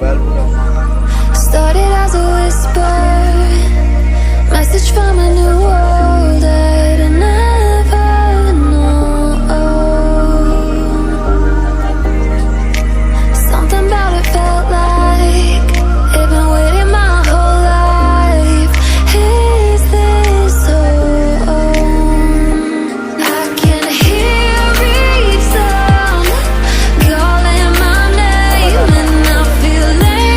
Started as a whisper, message from a new world I'd never known. Something about it felt like it'd been waiting my whole life. Is this so? I can hear each sound calling my name, and I feel late.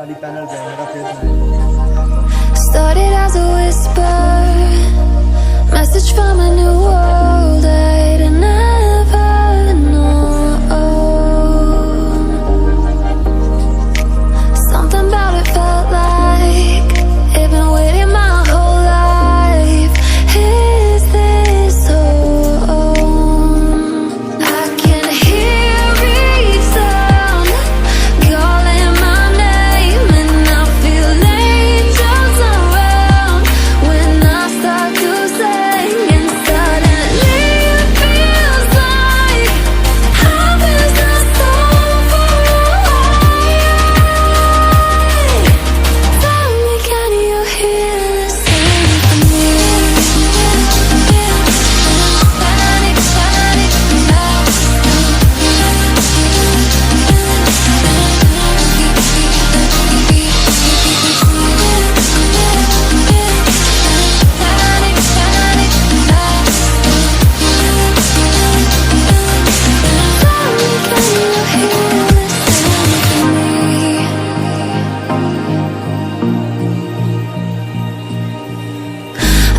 वाली panel पे है, मेरा face है। Started as a whisper, message from a new world I'd never known. Something about it felt like it'd been waiting my whole life. Is this home? I can hear each sound calling my name, and I feel angels around when I start to sing. And suddenly it feels like heaven's not so far away. Tell me, can you hear the symphony? Panic, panic,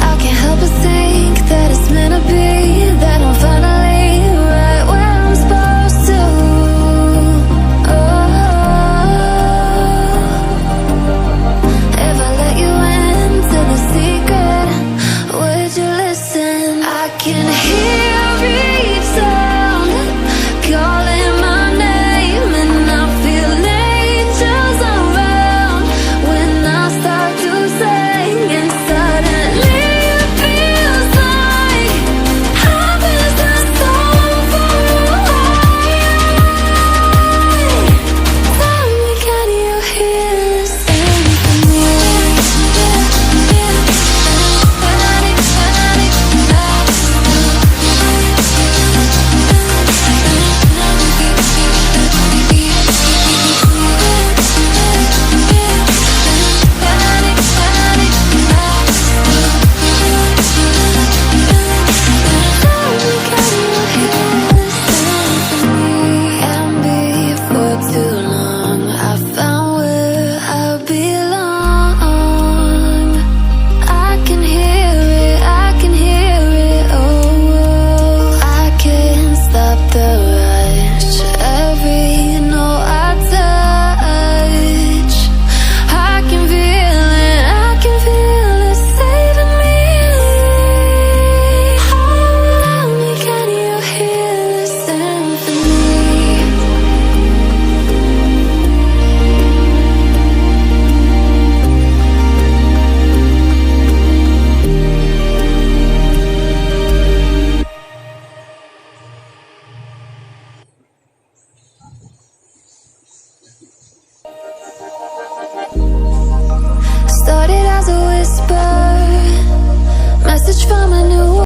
I can't help but think that it's meant to be.